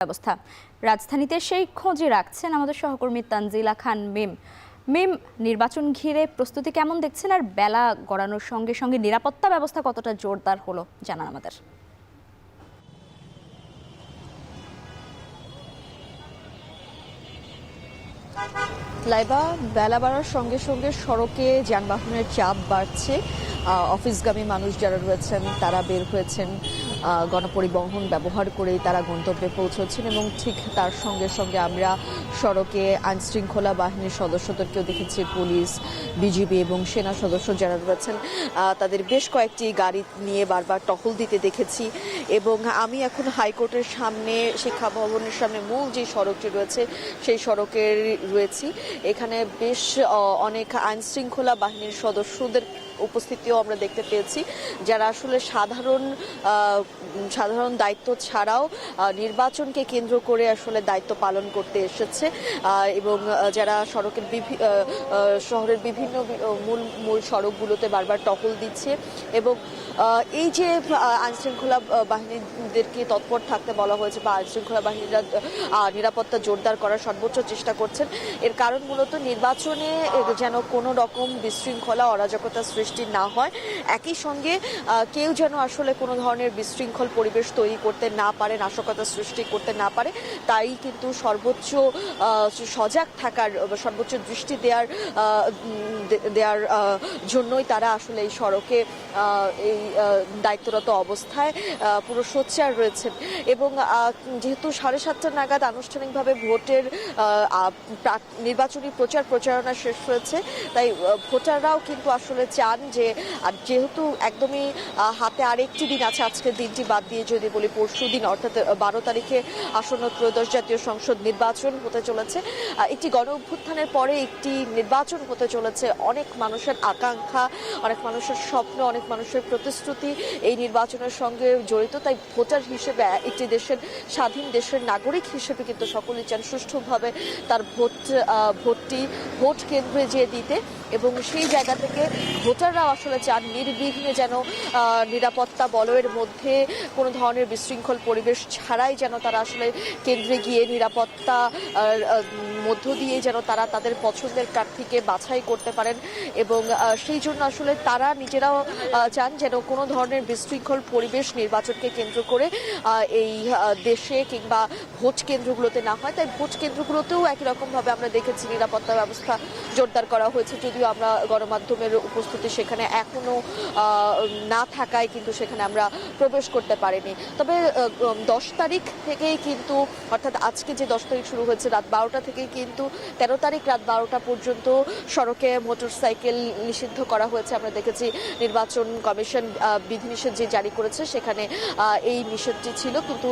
ব্যবস্থা রাজধানীতে সেই খোঁজই রাখছেন আমাদের সহকর্মী তানজিলা খান মিম। মিম, নির্বাচন ঘিরে প্রস্তুতি কেমন দেখছেন, আর বেলা গড়ানোর সঙ্গে সঙ্গে নিরাপত্তা ব্যবস্থা কতটা জোরদার হলো জানান আমাদের। লাইবা, বেলা বাড়ার সঙ্গে সঙ্গে সড়কে যানবাহনের চাপ বাড়ছে। অফিসগামী মানুষ যারা রয়েছেন তারা বের হয়েছেন, গণপরিবহন ব্যবহার করেই তারা গন্তব্যে পৌঁছচ্ছেন এবং ঠিক তার সঙ্গে সঙ্গে আমরা সড়কে আইনশৃঙ্খলা বাহিনীর সদস্যদেরকেও দেখেছি, পুলিশ, বিজিবি এবং সেনা সদস্য যারা রয়েছেন তাদের বেশ কয়েকটি গাড়ি নিয়ে বারবার টহল দিতে দেখেছি। এবং আমি এখন হাইকোর্টের সামনে, শিক্ষা ভবনের সামনে মূল যে সড়কটি রয়েছে সেই সড়কে রয়েছি। এখানে বেশ অনেক আইনশৃঙ্খলা বাহিনীর সদস্যদের উপস্থিতিও আমরা দেখতে পেয়েছি, যারা আসলে সাধারণ দায়িত্ব ছাড়াও নির্বাচনকে কেন্দ্র করে আসলে দায়িত্ব পালন করতে এসেছে এবং যারা শহরের বিভিন্ন মূল সড়কগুলোতে বারবার টহল দিচ্ছে এবং এই যে আইনশৃঙ্খলা বাহিনীদেরকে তৎপর থাকতে বলা হয়েছে বা আইনশৃঙ্খলা বাহিনীরা নিরাপত্তা জোরদার করার সর্বোচ্চ চেষ্টা করছেন, এর কারণ মূলত নির্বাচনে যেন কোনো রকম বিশৃঙ্খলা অরাজকতা সৃষ্টি না হয়, একই সঙ্গে কেউ যেন আসলে কোনো ধরনের বিশৃঙ্খল পরিবেশ তৈরি করতে না পারে, নাশকতা সৃষ্টি করতে না পারে। তাই কিন্তু সর্বোচ্চ সজাগ থাকার, সর্বোচ্চ দৃষ্টি দেওয়ার জন্যই তারা আসলে এই সড়কে এই দায়িত্বরত অবস্থায় পুরো সোচ্চার রয়েছেন। এবং যেহেতু 7:30 নাগাদ আনুষ্ঠানিকভাবে ভোটের নির্বাচনী প্রচারণা শেষ হয়েছে, তাই ভোটাররাও কিন্তু আসলে চান যে, যেহেতু একদমই হাতে আরেকটি দিন আছে, আজকের দিনটি বাদ দিয়ে যদি বলি পরশু দিন অর্থাৎ 12 তারিখে আসন্ন ত্রয়োদশ জাতীয় সংসদ নির্বাচন হতে চলেছে, একটি গণ অভ্যুত্থানের পরে একটি নির্বাচন হতে চলেছে। অনেক মানুষের আকাঙ্ক্ষা, অনেক মানুষের স্বপ্ন, অনেক মানুষের প্রতিশ্রুতি এই নির্বাচনের সঙ্গে জড়িত। তাই ভোটার হিসেবে, একটি দেশের স্বাধীন দেশের নাগরিক হিসেবে কিন্তু সকলেই চান সুষ্ঠুভাবে তার ভোট কেন্দ্রে যেয়ে দিতে এবং সেই জায়গা থেকে ভোটাররাও আসলে চান নির্বিঘ্নে যেন নিরাপত্তা বলয়ের মধ্যে কোনো ধরনের বিশৃঙ্খল পরিবেশ ছাড়াই যেন তারা আসলে কেন্দ্রে গিয়ে নিরাপত্তা মধ্য দিয়ে যেন তারা তাদের পছন্দের প্রার্থীকে বাছাই করতে পারেন এবং সেই জন্য আসলে তারা নিজেরাও চান যেন কোনো ধরনের বিশৃঙ্খল পরিবেশ নির্বাচনকে কেন্দ্র করে এই দেশে কিংবা ভোট কেন্দ্রগুলোতে না হয়। তাই ভোট কেন্দ্রগুলোতেও একই রকমভাবে আমরা দেখেছি নিরাপত্তা ব্যবস্থা জোরদার করা হয়েছে, যদিও আমরা গণমাধ্যমের উপস্থিতি সেখানে এখনো না থাকায় কিন্তু সেখানে আমরা প্রবেশ করতে পারিনি। তবে 10 তারিখ থেকেই কিন্তু, অর্থাৎ আজকে যে 10 তারিখ শুরু হয়েছে রাত 12টা থেকেই কিন্তু 13 তারিখ রাত 12টা পর্যন্ত সড়কে মোটরসাইকেল নিষিদ্ধ করা হয়েছে। আমরা দেখেছি নির্বাচন কমিশন বিধিনিষেধ যে জারি করেছে সেখানে এই নিষেধটি ছিল, কিন্তু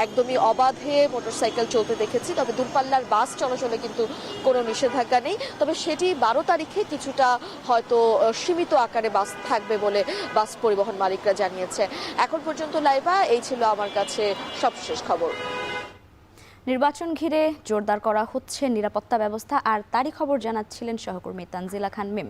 একদমই অবাধে মোটরসাইকেল চলতে দেখেছি। তবে দূরপাল্লার বাস চলাচলে কিন্তু কোনো নিষেধাজ্ঞা নেই। তবে সেটি 12 তারিখে কিছুটা হয়তো সীমিত আকারে বাস থাকবে বলে বাস পরিবহন মালিকরা জানিয়েছে। এখন পর্যন্ত লাইবা, এই ছিল আমার কাছে সবশেষ খবর। নির্বাচন ঘিরে জোরদার করা হচ্ছে নিরাপত্তা ব্যবস্থা, আর তারই খবর জানাচ্ছিলেন সহকর্মী তানজিলা খান মিম।